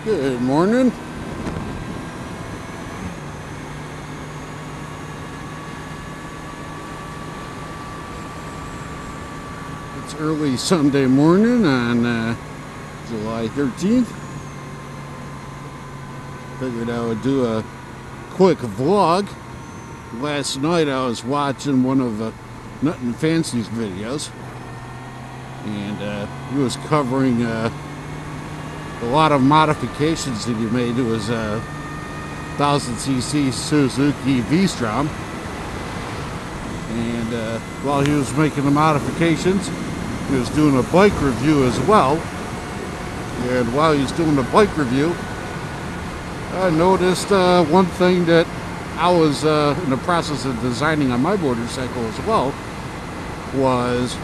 Good morning. It's early Sunday morning on July 13th. Figured I would do a quick vlog. Last night I was watching one of Nothing Fancy's videos, and he was covering a lot of modifications that he made to his 1000cc Suzuki V-Strom. And while he was making the modifications, he was doing a bike review as well. And while he was doing the bike review, I noticed one thing that I was in the process of designing on my motorcycle as well, was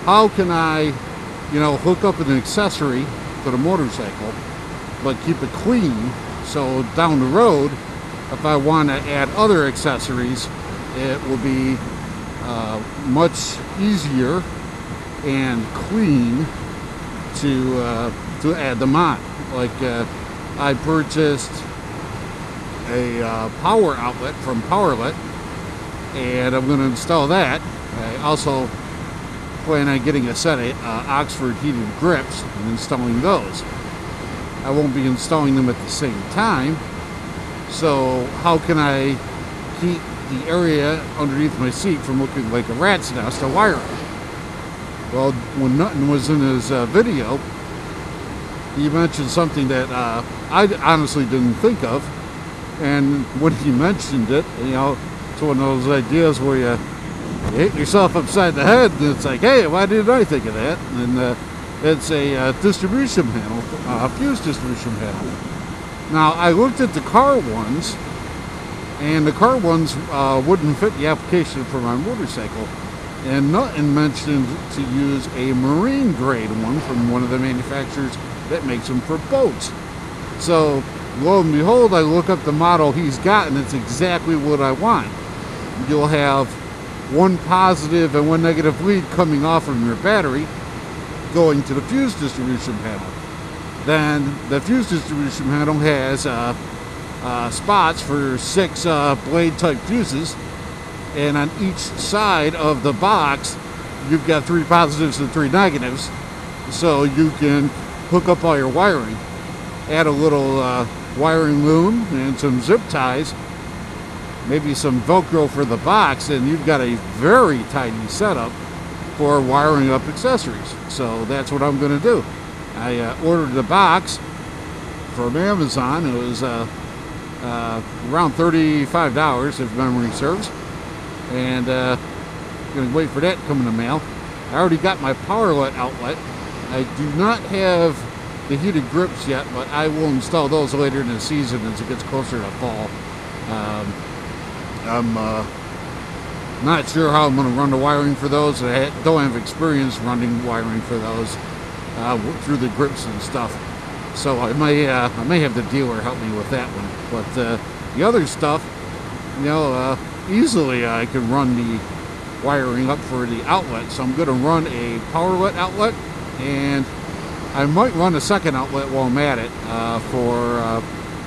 how can I, hook up an accessory to the motorcycle, but keep it clean, so down the road, if I want to add other accessories, it will be much easier and clean to add them on. Like I purchased a power outlet from Powerlet, and I'm going to install that. I also plan on getting a set of Oxford heated grips and installing those. I won't be installing them at the same time, so how can I keep the area underneath my seat from looking like a rat's nest of wiring? Well, when Nothing was in his video, he mentioned something that I honestly didn't think of, and when he mentioned it, it's one of those ideas where you hit yourself upside the head, and it's like, hey, why didn't I think of that? And it's a distribution panel, a fuse distribution panel. Now, I looked at the car ones, and the car ones wouldn't fit the application for my motorcycle. And Nothing mentioned to use a marine grade one from one of the manufacturers that makes them for boats. So, lo and behold, I look up the model he's got, and it's exactly what I want. You'll have one positive and one negative lead coming off from your battery going to the fuse distribution panel. Then the fuse distribution panel has spots for 6 blade type fuses, and on each side of the box you've got 3 positives and 3 negatives, so you can hook up all your wiring. Add a little wiring loom and some zip ties, maybe some Velcro for the box, and you've got a very tidy setup for wiring up accessories. So that's what I'm going to do. I ordered the box from Amazon. It was around $35 if memory serves, and going to wait for that to come in the mail. I already got my Powerlet outlet. I do not have the heated grips yet, but I will install those later in the season as it gets closer to fall. I'm not sure how I'm going to run the wiring for those. I don't have experience running wiring for those through the grips and stuff, so I may have the dealer help me with that one. But the other stuff, easily I can run the wiring up for the outlet. So I'm going to run a Powerlet outlet, and I might run a second outlet while I'm at it for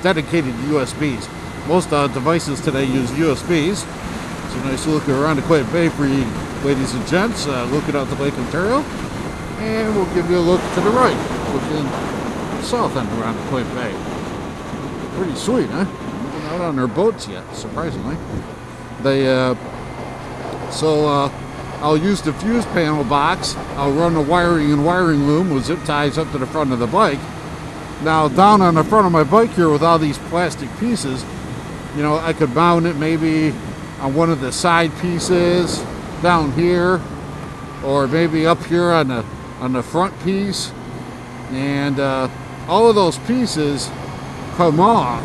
dedicated USBs. Most devices today use USBs. It's a nice look around the Quaid Bay for you ladies and gents looking out the Lake Ontario. And we'll give you a look to the right, looking south end around the Quaid Bay. Pretty sweet, huh? Not on their boats yet, surprisingly. I'll use the fuse panel box. I'll run the wiring and wiring loom with zip ties up to the front of the bike. Now, down on the front of my bike here with all these plastic pieces, I could mount it maybe on one of the side pieces down here, or maybe up here on the front piece. And all of those pieces come off,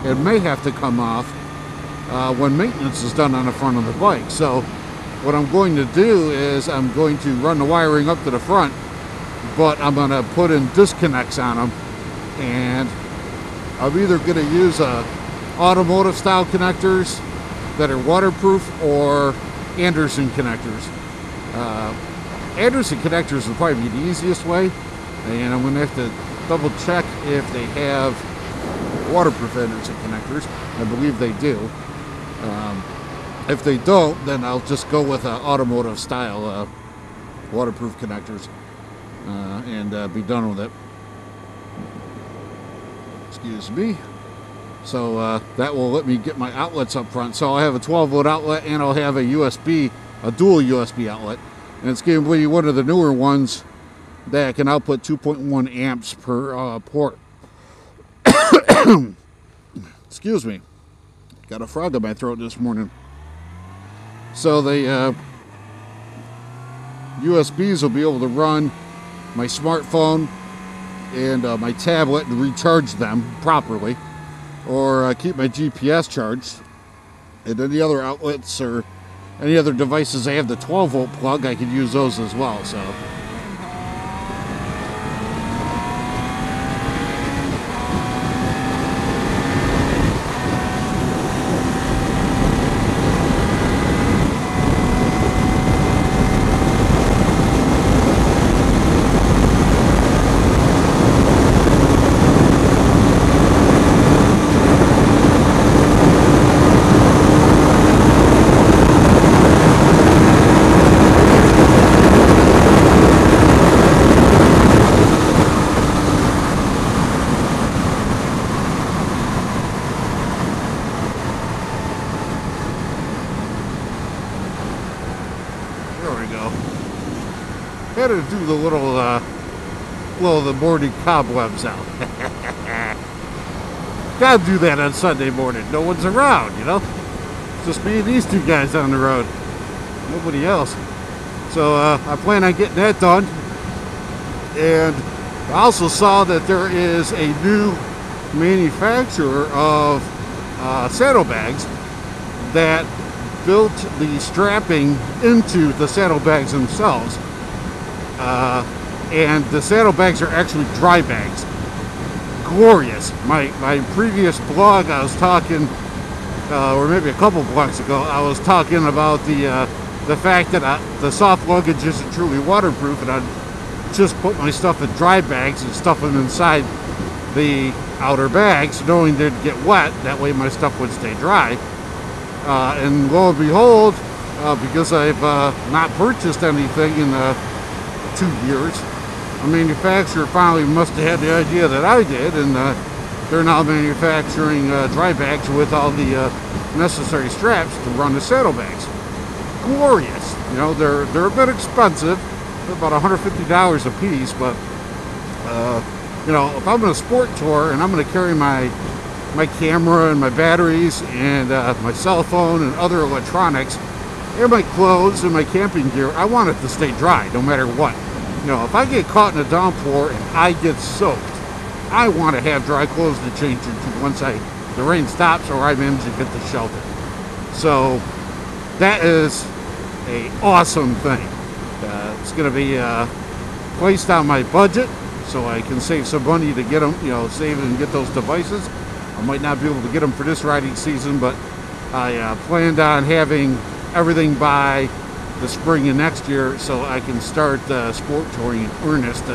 and may have to come off when maintenance is done on the front of the bike. So what I'm going to do is I'm going to run the wiring up to the front, but I'm going to put in disconnects on them, and I'm either going to use automotive style connectors that are waterproof or Anderson connectors. Anderson connectors will probably be the easiest way, and I'm going to have to double check if they have waterproof innocent connectors. I believe they do. If they don't, then I'll just go with automotive style waterproof connectors and be done with it. Excuse me. So that will let me get my outlets up front. So I'll have a 12-volt outlet, and I'll have a dual USB outlet. And it's going to be one of the newer ones that can output 2.1 amps per port. Excuse me. Got a frog in my throat this morning. So the USBs will be able to run my smartphone and my tablet and recharge them properly, or keep my GPS charged. And any other outlets or any other devices I have the 12-volt plug, I could use those as well. So had to do the little blow the morning cobwebs out. Gotta do that on Sunday morning. No one's around, you know. It's just me and these two guys on the road. Nobody else. So I plan on getting that done. And I also saw that there is a new manufacturer of saddlebags that built the strapping into the saddlebags themselves. And the saddlebags are actually dry bags. Glorious. My previous blog, I was talking, or maybe a couple blogs ago, I was talking about the fact that the soft luggage isn't truly waterproof, and I just put my stuff in dry bags and stuff them inside the outer bags, knowing they'd get wet. That way my stuff would stay dry. And lo and behold, because I've not purchased anything in 2 years, a manufacturer finally must have had the idea that I did, and they're now manufacturing dry bags with all the necessary straps to run the saddlebags. Glorious. You know, they're a bit expensive. They're about $150 a piece, but you know, if I'm on a sport tour and I'm going to carry my camera and my batteries and my cell phone and other electronics and my clothes and my camping gear, I want it to stay dry no matter what. You know, if I get caught in a downpour and I get soaked, I want to have dry clothes to change into once the rain stops or I manage to get to shelter. So that is an awesome thing. It's going to be placed on my budget so I can save some money to get them, you know, save and get those devices. I might not be able to get them for this riding season, but I planned on having everything by the spring of next year so I can start sport touring in earnest,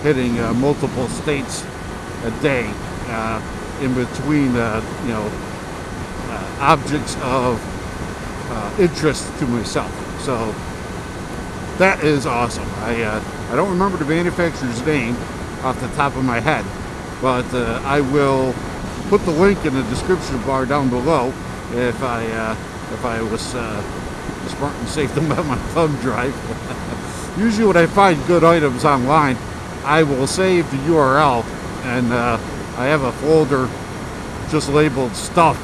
hitting multiple states a day in between, you know, objects of interest to myself. So that is awesome. I don't remember the manufacturer's name off the top of my head, but I will put the link in the description bar down below if I was smart and safe to let my thumb drive. Usually when I find good items online, I will save the URL, and I have a folder just labeled stuff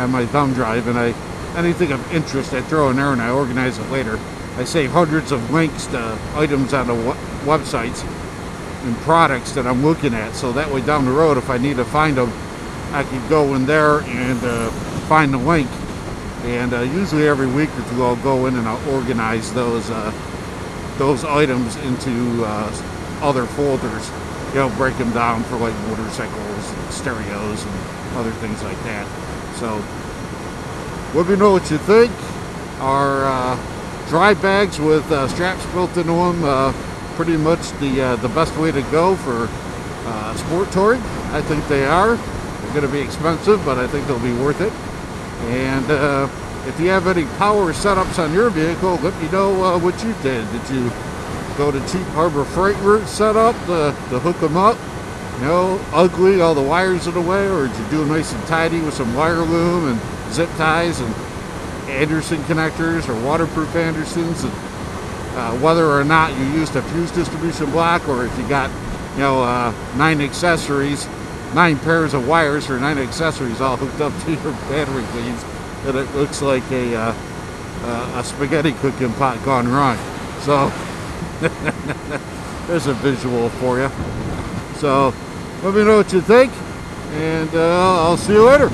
on my thumb drive, and anything of interest I throw in there and I organize it later. I save hundreds of links to items on the websites and products that I'm looking at, so that way down the road if I need to find them, I can go in there and find the link. And usually every week or two I'll go in and I'll organize those items into other folders. You know, break them down for like motorcycles and stereos and other things like that. So let me know what you think. Our dry bags with straps built into them, pretty much the best way to go for sport touring. I think they are. They're going to be expensive, but I think they'll be worth it. And if you have any power setups on your vehicle, let me know what you did. Did you go to cheap Harbor Freight route setup to hook them up? You know, ugly, all the wires in the way, or did you do it nice and tidy with some wire loom and zip ties and Anderson connectors or waterproof Andersons? And whether or not you used a fuse distribution block, or if you got, you know, 9 pairs of wires for 9 accessories all hooked up to your battery leads, and it looks like a spaghetti cooking pot gone wrong. So there's a visual for you. So let me know what you think, and I'll see you later.